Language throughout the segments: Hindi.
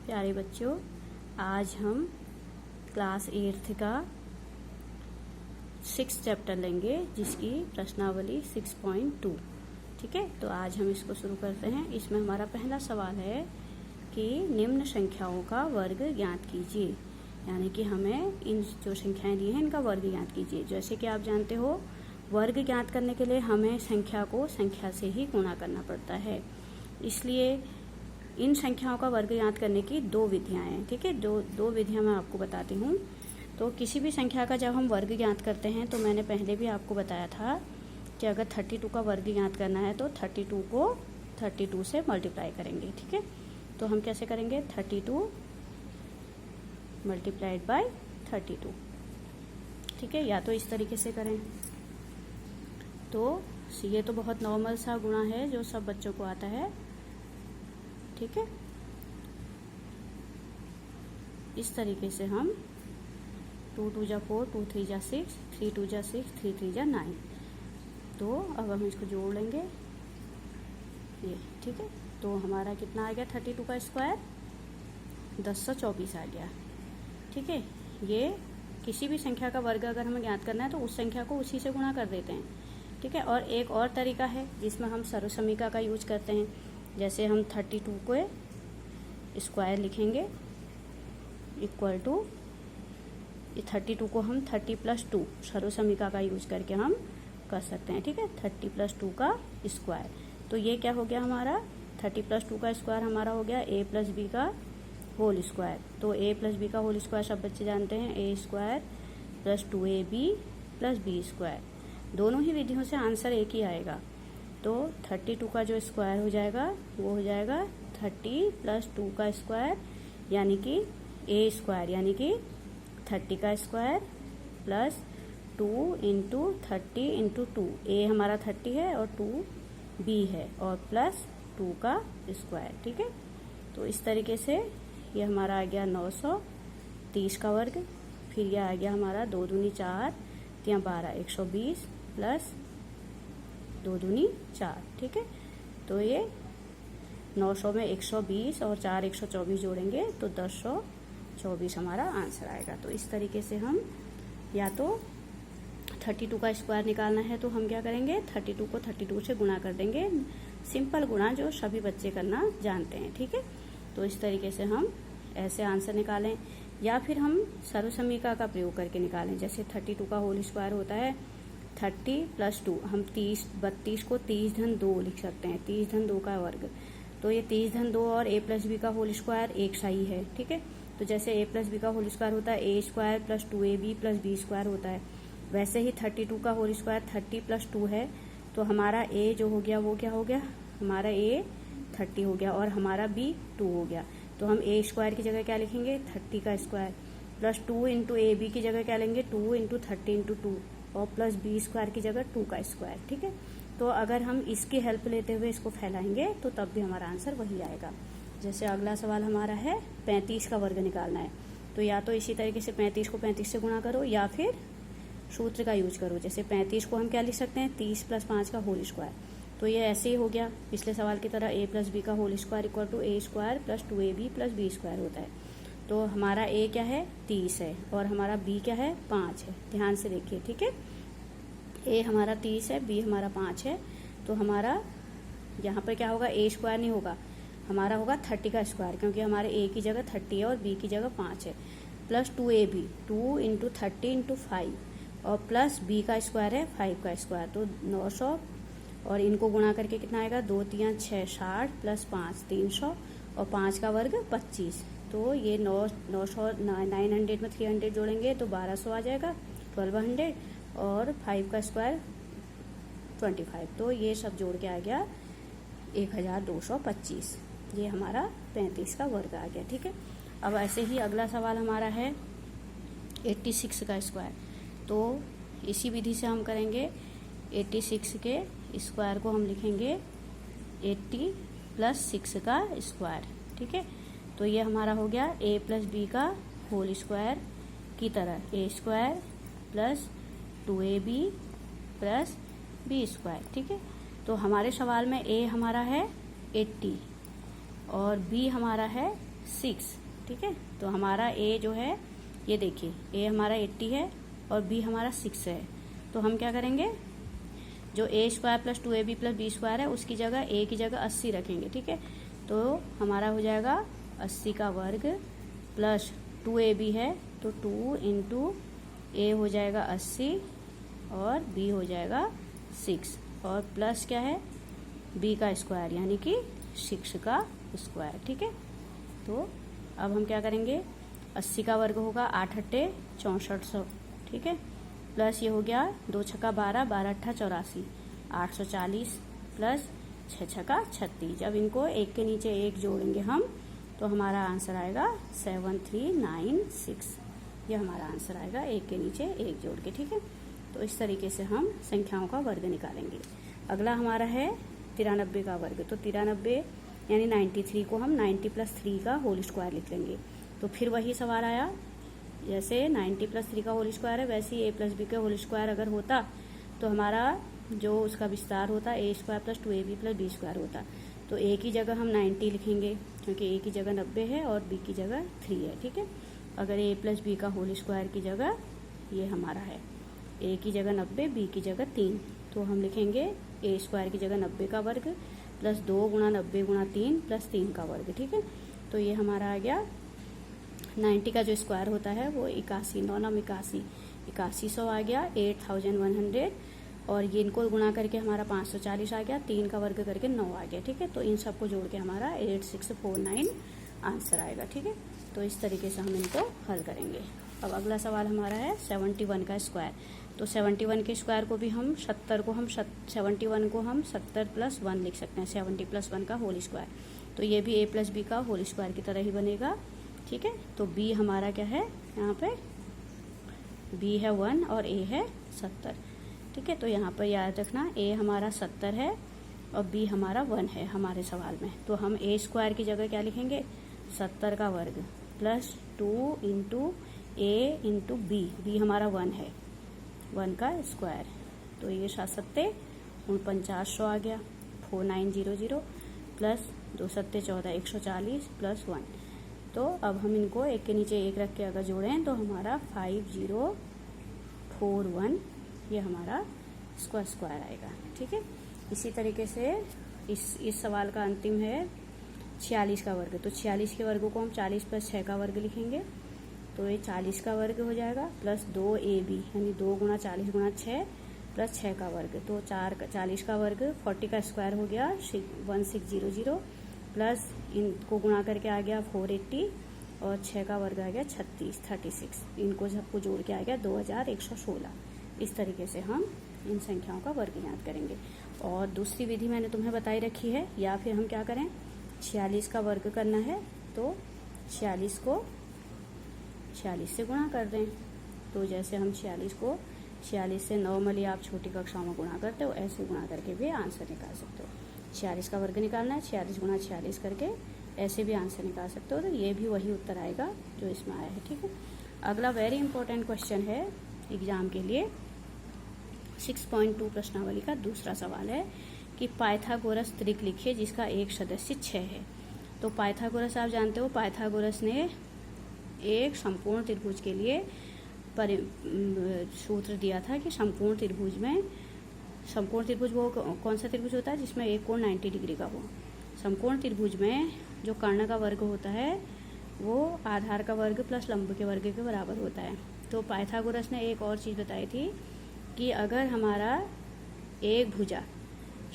प्यारे बच्चों, आज हम क्लास 8th का 6th चैप्टर लेंगे जिसकी प्रश्नावली 6.2। ठीक है, तो आज हम इसको शुरू करते हैं। इसमें हमारा पहला सवाल है कि निम्न संख्याओं का वर्ग ज्ञात कीजिए, यानी कि हमें इन जो संख्याएं दी हैं इनका वर्ग ज्ञात कीजिए। जैसे कि आप जानते हो, वर्ग ज्ञात करने के लिए हमें संख्या को संख्या से ही गुणा करना पड़ता है, इसलिए इन संख्याओं का वर्ग ज्ञात करने की दो विधियां हैं। ठीक है, दो विधियां मैं आपको बताती हूँ। तो किसी भी संख्या का जब हम वर्ग ज्ञात करते हैं तो मैंने पहले भी आपको बताया था कि अगर 32 का वर्ग ज्ञात करना है तो 32 को 32 से मल्टीप्लाई करेंगे। ठीक है, तो हम कैसे करेंगे? 32 मल्टीप्लाइड बाय 32। ठीक है, या तो इस तरीके से करें। तो ये तो बहुत नॉर्मल सा गुणा है जो सब बच्चों को आता है। ठीक है, इस तरीके से हम 2 2 जा 4, 2 3 जा 6, 3 2 जा 6, 3 3 जा 9। तो अब हम इसको जोड़ लेंगे ये। ठीक है, तो हमारा कितना आ गया? 32 का स्क्वायर 1024 आ गया। ठीक है, ये किसी भी संख्या का वर्ग अगर हमें ज्ञात करना है तो उस संख्या को उसी से गुणा कर देते हैं। ठीक है, और एक और तरीका है जिसमें हम सर्वसमीका का यूज करते हैं। जैसे हम 32 को स्क्वायर लिखेंगे इक्वल टू 32 को हम 30 + 2 सर्वसमीका का यूज करके हम कर सकते हैं। ठीक है, 30 + 2 का स्क्वायर। तो ये क्या हो गया हमारा? 30 + 2 का स्क्वायर हमारा हो गया a + b का होल स्क्वायर। तो a + b का होल स्क्वायर सब बच्चे जानते हैं, a² + 2ab + b²। दोनों ही विधियों से आंसर एक ही आएगा। तो 32 का जो स्क्वायर हो जाएगा वो हो जाएगा 30 + 2 का स्क्वायर, यानी कि a² यानी कि 30 का स्क्वायर प्लस 2 × 30 × 2। a हमारा 30 है और 2 b है, और प्लस 2 का स्क्वायर। ठीक है, तो इस तरीके से ये हमारा आ गया 930 का वर्ग। फिर ये आ गया हमारा 2 दूनी 4, 3 12 120 प्लस 2 दूनी 4। ठीक है, तो ये 900 में 120 और 4 124 जोड़ेंगे तो 1024 हमारा आंसर आएगा। तो इस तरीके से हम या तो 32 का स्क्वायर निकालना है तो हम क्या करेंगे? 32 को 32 से गुणा कर देंगे। सिंपल गुणा जो सभी बच्चे करना जानते हैं। ठीक है, तो इस तरीके से हम ऐसे आंसर निकालें, या फिर हम सर्वसमीका का प्रयोग करके निकालें। जैसे 32 का होल स्क्वायर होता है 30 + 2। हम 32 को 30-2 लिख सकते हैं, 30-2 का वर्ग। तो ये 30-2 और a + b का होल स्क्वायर एक सा ही है। ठीक है, तो जैसे a + b का होल स्क्वायर होता है a² + 2ab + b² होता है, वैसे ही 32 का होल स्क्वायर 30 + 2 है। तो हमारा a जो हो गया वो क्या हो गया? हमारा a 30 हो गया और हमारा b 2 हो गया। तो हम a² की जगह क्या लिखेंगे? 30 का स्क्वायर प्लस 2 × ab की जगह क्या लेंगे? 2 × 30 × 2 और प्लस b² की जगह 2 का स्क्वायर। ठीक है, तो अगर हम इसकी हेल्प लेते हुए इसको फैलाएंगे तो तब भी हमारा आंसर वही आएगा। जैसे अगला सवाल हमारा है 35 का वर्ग निकालना है। तो या तो इसी तरीके से 35 को 35 से गुणा करो, या फिर सूत्र का यूज करो। जैसे 35 को हम क्या लिख सकते हैं? 30 + 5 का होल स्क्वायर। तो ये ऐसे ही हो गया पिछले सवाल की तरह, a + b का whole square equal to a² + 2ab + b² होता है। तो हमारा a क्या है? 30 है, और हमारा b क्या है? 5 है। ध्यान से देखिए। ठीक है, a हमारा 30 है, b हमारा 5 है। तो हमारा यहाँ पर क्या होगा? a² नहीं होगा, हमारा होगा 30 का स्क्वायर, क्योंकि हमारे a की जगह 30 है और b की जगह 5 है। प्लस 2ab 2 × 30 × 5 और प्लस b का स्क्वायर है 5 का स्क्वायर। तो 900 और इनको गुणा करके कितना आएगा? 2 3 6 60 प्लस 5 300 और 5 का वर्ग 25। तो ये 900 900 में 300 जोड़ेंगे तो 1200 आ जाएगा, 1200, और 5 का स्क्वायर 25। तो ये सब जोड़ के आ गया 1225। ये हमारा 35 का वर्ग आ गया। ठीक है, अब ऐसे ही अगला सवाल हमारा है 86 का स्क्वायर। तो इसी विधि से हम करेंगे। 86 के स्क्वायर को हम लिखेंगे 80 + 6 का स्क्वायर। ठीक है, तो ये हमारा हो गया a + b का होल स्क्वायर की तरह, a² + 2ab + b²। ठीक है, तो हमारे सवाल में a हमारा है 80 और b हमारा है 6, ठीक है। तो हमारा ए जो है, ये देखिए ए हमारा 80 है और बी हमारा 6 है। तो हम क्या करेंगे, जो A square plus 2ab plus B square है उसकी जगह ए की जगह 80 रखेंगे, ठीक है। तो हमारा हो जाएगा 80 का वर्ग प्लस 2ab है तो 2 इंटू ए हो जाएगा 80 और बी हो जाएगा 6 और प्लस क्या है बी का स्क्वायर यानी कि 6 का स्क्वायर, ठीक है। तो अब हम क्या करेंगे, 80 का वर्ग होगा 8 अट्ठे 6400, ठीक है, प्लस ये हो गया 2 छक्का 12, 12 अट्ठा 84, 840 प्लस 6 छक्का 36। अब इनको एक के नीचे एक जोड़ेंगे हम तो हमारा आंसर आएगा 7396। ये हमारा आंसर आएगा एक के नीचे एक जोड़ के, ठीक है। तो इस तरीके से हम संख्याओं का वर्ग निकालेंगे। अगला हमारा है 93 का वर्ग। तो 93 यानी 93 को हम 90 प्लस 3 का होल स्क्वायर लिख लेंगे। तो फिर वही सवाल आया, जैसे 90 प्लस 3 का होल स्क्वायर है वैसे ही ए प्लस बी का होल स्क्वायर अगर होता तो हमारा जो उसका विस्तार होता A square plus 2ab plus B square होता। तो ए की जगह हम 90 लिखेंगे क्योंकि ए की जगह 90 है और बी की जगह 3 है, ठीक है। अगर ए प्लस बी का होल स्क्वायर की जगह ये हमारा है, ए की जगह 90 बी की जगह 3, तो हम लिखेंगे ए स्क्वायर की जगह 90 का वर्ग प्लस 2 गुणा 90 गुणा 3 प्लस 3 का वर्ग, ठीक है। तो ये हमारा आ गया 90 का जो स्क्वायर होता है वो 81, 9 9 81, 8100 आ गया, 8100 और ये इनको गुणा करके हमारा 540 आ गया, 3 का वर्ग करके 9 आ गया, ठीक है। तो इन सबको जोड़ के हमारा 8649 आंसर आएगा, ठीक है। तो इस तरीके से हम इनको हल करेंगे। अब अगला सवाल हमारा है 71 का स्क्वायर। तो 71 के स्क्वायर को भी हम 71 को हम 70 प्लस 1 लिख सकते हैं, 70 प्लस 1 का होल स्क्वायर। तो ये भी ए प्लस बी का होल स्क्वायर की तरह ही बनेगा, ठीक है। तो बी हमारा क्या है, यहाँ पे बी है 1 और ए है 70, ठीक है। तो यहाँ पर याद रखना ए हमारा 70 है और बी हमारा 1 है हमारे सवाल में। तो हम ए स्क्वायर की जगह क्या लिखेंगे, 70 का वर्ग प्लस 2 इंटू ए इंटू बी, बी हमारा 1 है, 1 का स्क्वायर। तो ये 7 4900 आ गया, 4900 प्लस 2 7 14 140 प्लस 1। तो अब हम इनको एक के नीचे एक रख के अगर जोड़ें तो हमारा 5041 ये हमारा स्क्वायर आएगा, ठीक है। इसी तरीके से इस सवाल का अंतिम है 46 का वर्ग। तो 46 के वर्ग को हम 40 प्लस 6 का वर्ग लिखेंगे। तो ये 40 का वर्ग हो जाएगा प्लस 2ab यानी 2 गुणा 40 गुणा 6 प्लस 6 का वर्ग। तो 40 का वर्ग 40 का स्क्वायर हो गया 1600 प्लस इनको गुणा करके आ गया 480 और 6 का वर्ग आ गया 36। इनको सबको जोड़ के आ गया 2116। इस तरीके से हम इन संख्याओं का वर्ग याद करेंगे। और दूसरी विधि मैंने तुम्हें बताई रखी है, या फिर हम क्या करें, 46 का वर्ग करना है तो 46 को 46 से गुणा कर दें। तो जैसे हम 46 को 46 से नॉर्मली आप छोटी कक्षाओं में गुणा करते हो ऐसे गुणा करके भी आंसर निकाल सकते हो। 46 का वर्ग निकालना है, 46 गुणा 46 करके ऐसे भी आंसर निकाल सकते हो। तो ये भी वही उत्तर आएगा जो इसमें आया है, ठीक है। अगला वेरी इंपॉर्टेंट क्वेश्चन है एग्जाम के लिए 6.2 प्रश्नावली का दूसरा सवाल है कि पाइथागोरस त्रिक लिखिए जिसका एक सदस्य 6 है। तो पाइथागोरस आप जानते हो, पाइथागोरस ने एक संपूर्ण त्रिभुज के लिए सूत्र दिया था कि संपूर्ण त्रिभुज वो कौन सा त्रिभुज होता है जिसमें एक कोण 90 डिग्री का हो। समकोण त्रिभुज में जो कर्ण का वर्ग होता है वो आधार का वर्ग प्लस लंब के वर्ग के बराबर होता है। तो पाइथागोरस ने एक और चीज़ बताई थी कि अगर हमारा एक भुजा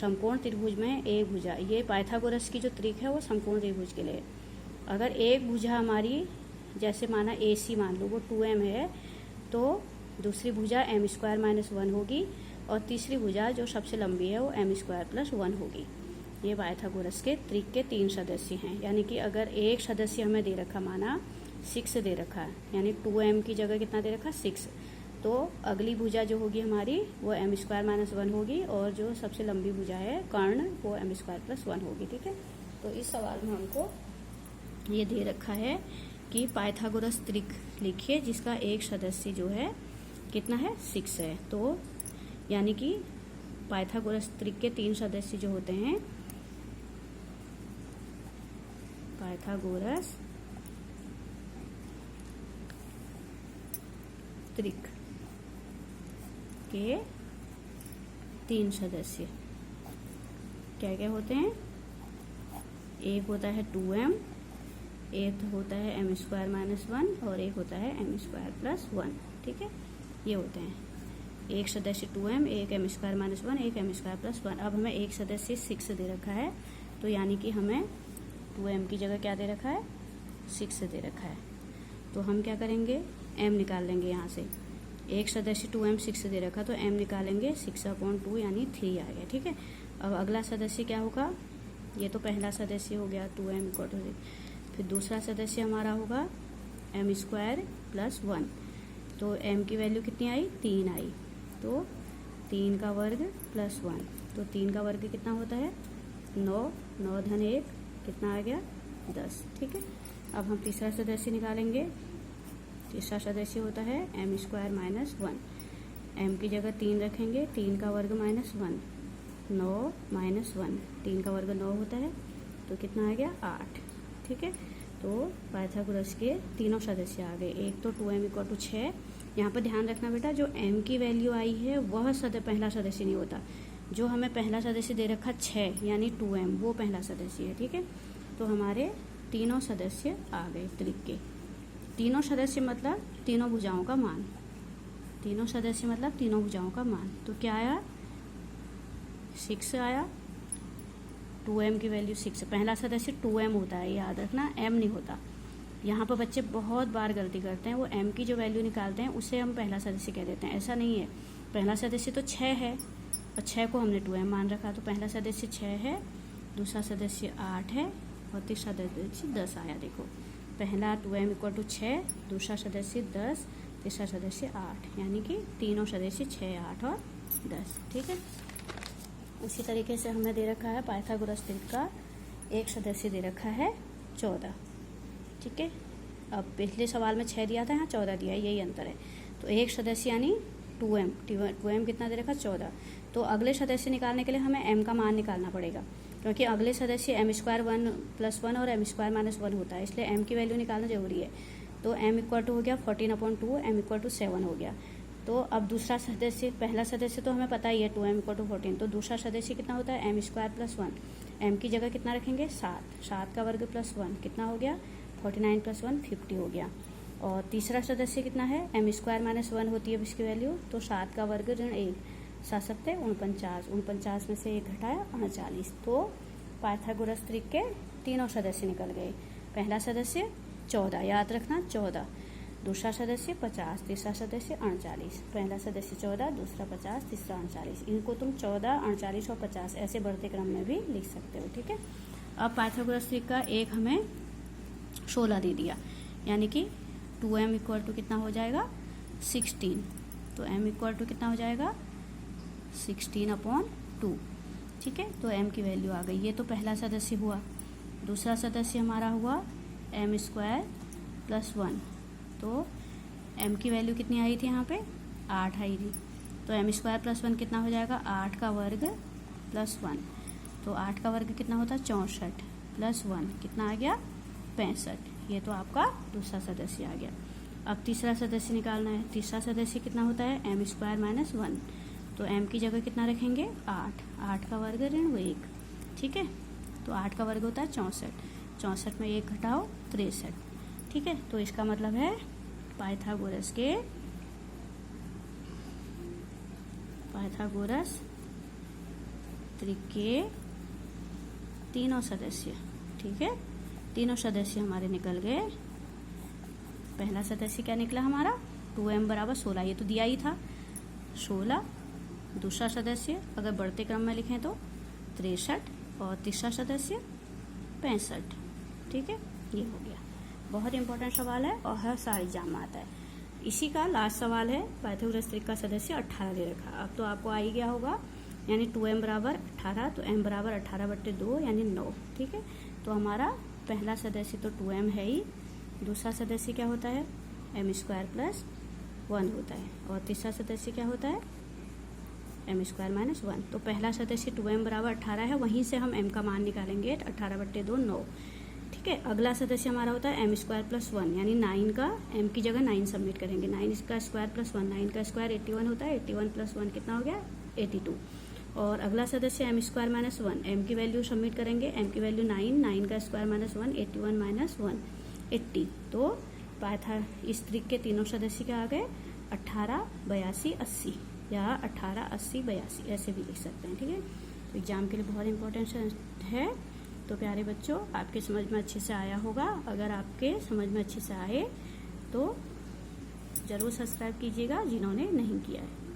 समकोण त्रिभुज में एक भुजा, ये पाइथागोरस की जो त्रिक है वो समकोण त्रिभुज के लिए, अगर एक भुजा हमारी जैसे माना AC मान लो वो 2m है तो दूसरी भुजा m² - 1 होगी और तीसरी भुजा जो सबसे लंबी है वो m² + 1 होगी। ये पाइथागोरस के त्रिक के 3 सदस्य हैं। यानी कि अगर एक सदस्य हमें दे रखा, माना 6 दे रखा है, यानी 2m की जगह कितना दे रखा 6, तो अगली भुजा जो होगी हमारी वो m² - 1 होगी और जो सबसे लंबी भुजा है कर्ण वो m² + 1 होगी, ठीक है। तो इस सवाल में हमको ये दे रखा है कि पाइथागोरस त्रिक लिखिए जिसका एक सदस्य जो है कितना है 6 है। तो यानी कि पाइथागोरस त्रिक के 3 सदस्य जो होते हैं, पाइथागोरस त्रिक के 3 सदस्य क्या क्या होते हैं? एक होता है 2m, एक होता है m² - 1 और एक होता है m² + 1। ठीक है, ये होते हैं एक सदस्य 2m, एक m² - 1, एक m² + 1। अब हमें एक सदस्य 6 दे रखा है, तो यानी कि हमें 2m की जगह क्या दे रखा है? 6 दे रखा है। तो हम क्या करेंगे? m निकाल लेंगे यहाँ से। एक सदस्य 2m 6 दे रखा, तो m निकालेंगे 6/2 यानी 3 आ गया। ठीक है, अब अगला सदस्य क्या होगा? ये तो पहला सदस्य हो गया 2m = 6। फिर दूसरा सदस्य हमारा होगा m² + 1। तो m की वैल्यू कितनी आई? 3 आई। तो 3 का वर्ग + 1, तो 3 का वर्ग कितना होता है? 9। 9 - 1 कितना आ गया? 10। ठीक है, अब हम तीसरा सदस्य निकालेंगे। तीसरा सदस्य होता है m² - 1। m की जगह 3 रखेंगे, 3 का वर्ग - 1, 9 - 1, 3 का वर्ग 9 होता है, तो कितना आ गया? 8। ठीक है, तो पाइथागोरस के तीनों सदस्य आ गए। एक तो 2m = 6। यहाँ पर ध्यान रखना बेटा, जो m की वैल्यू आई है वह पहला सदस्य नहीं होता। जो हमें पहला सदस्य दे रखा 6 यानी 2m, वो पहला सदस्य है। ठीक है, तो हमारे तीनों सदस्य आ गए त्रिक के। तीनों सदस्य मतलब तीनों भुजाओं का मान। तीनों सदस्य मतलब तीनों भुजाओं का मान। तो क्या आया? 6 आया। 2m की वैल्यू 6। पहला सदस्य 2m होता है, याद रखना, m नहीं होता। यहाँ पर बच्चे बहुत बार गलती करते हैं, वो m की जो वैल्यू निकालते हैं उसे हम पहला सदस्य कह देते हैं। ऐसा नहीं है, पहला सदस्य तो 6 है और 6 को हमने 2m मान रखा, तो पहला सदस्य 6 है, दूसरा सदस्य 8 है और तीसरा सदस्य 10 आया। देखो, पहला 2m = 6, दूसरा सदस्य 10, तीसरा सदस्य 8, यानी कि तीनों सदस्य 6, 8 और 10। ठीक है, उसी तरीके से हमें दे रखा है पाइथागोरस त्रिक का एक सदस्य दे रखा है 14। ठीक है, अब पिछले सवाल में 6 दिया था, यहाँ 14 दिया है, यही अंतर है। तो एक सदस्य यानी 2m कितना दे रखा? 14। तो अगले सदस्य निकालने के लिए हमें m का मान निकालना पड़ेगा, क्योंकि अगले सदस्य m² + 1 और m² - 1 होता है, इसलिए m की वैल्यू निकालना जरूरी है। तो m = हो गया 14/2, m = 7 हो गया। तो अब दूसरा सदस्य, पहला सदस्य तो हमें पता ही है 2m = 14, तो दूसरा सदस्य कितना होता है? m² + 1। m की जगह कितना रखेंगे? 7। 7 का वर्ग + 1 कितना हो गया? 49 + 1 50 हो गया। और तीसरा सदस्य कितना है? m² - 1 होती है इसकी वैल्यू, तो 7 का वर्ग ऋण 1, 7 × 7 = 49, 49 में से 1 घटाया 39। तो पाइथागोरस त्रिक के तीनों सदस्य निकल गए। पहला सदस्य 14, याद रखना 14, दूसरा सदस्य 50, तीसरा सदस्य 39। पहला सदस्य 14, दूसरा 50, तीसरा 39। इनको तुम 14, 39 और 50 ऐसे बढ़ते क्रम में भी लिख सकते हो। ठीक है, अब पाइथागोरस त्रिक का एक हमें 16 दे दिया, यानी कि 2m = कितना हो जाएगा? 16। तो m = कितना हो जाएगा? 16/2। ठीक है, तो m की वैल्यू आ गई। ये तो पहला सदस्य हुआ। दूसरा सदस्य हमारा हुआ m² + 1। तो m की वैल्यू कितनी आई थी? यहाँ पे 8 आई थी। तो m² + 1 कितना हो जाएगा? 8 का वर्ग + 1। तो 8 का वर्ग कितना होता है? 64 + 1 कितना आ गया? 65। ये तो आपका दूसरा सदस्य आ गया। अब तीसरा सदस्य निकालना है। तीसरा सदस्य कितना होता है? m² - 1। तो m की जगह कितना रखेंगे? 8। 8 का वर्ग ऋण 1। ठीक है, तो 8 का वर्ग होता है 64। 64 में 1 घटाओ 63। ठीक है, तो इसका मतलब है पाइथागोरस त्रिक के तीनों सदस्य, ठीक है, तीनों सदस्य हमारे निकल गए। पहला सदस्य क्या निकला हमारा? 2m = 16, ये तो दिया ही था 16। दूसरा सदस्य अगर बढ़ते क्रम में लिखें तो 63 और तीसरा सदस्य 65। ठीक है, ये हो गया। बहुत इंपॉर्टेंट सवाल है और हर साल एग्जाम में आता है। इसी का लास्ट सवाल है, पाइथागोरस त्रिक का सदस्य 18 दे रखा। अब तो आपको आ ही गया होगा, यानी 2m = 18, तो m = 18/2 यानी 9। ठीक है, तो हमारा पहला सदस्य तो 2m है ही, दूसरा सदस्य क्या होता है? m² + 1 होता है, और तीसरा सदस्य क्या होता है? m² - 1। तो पहला सदस्य 2m = 18 है, वहीं से हम m का मान निकालेंगे 18/2 9। ठीक है। अगला सदस्य हमारा होता है m² + 1, यानी 9 का m की जगह 9 सबमिट करेंगे। 9 का स्क्वायर + 1, 9 का स्क्वायर 81 होता है, 81 + 1 कितना हो गया 82। और अगला सदस्य m² - 1, m की वैल्यू सबमिट करेंगे, m की वैल्यू 9, 9 का स्क्वायर -1, 81 - 1 80। तो पाइथागोरस इस ट्रिक के तीनों सदस्य क्या आ गए 18, 82, 80, या 18, 80, 82 ऐसे भी लिख सकते हैं। ठीक है, तो एग्जाम के लिए बहुत इंपॉर्टेंट है। तो प्यारे बच्चों, आपके समझ में अच्छे से आया होगा। अगर आपके समझ में अच्छे से आए तो ज़रूर सब्सक्राइब कीजिएगा जिन्होंने नहीं किया है।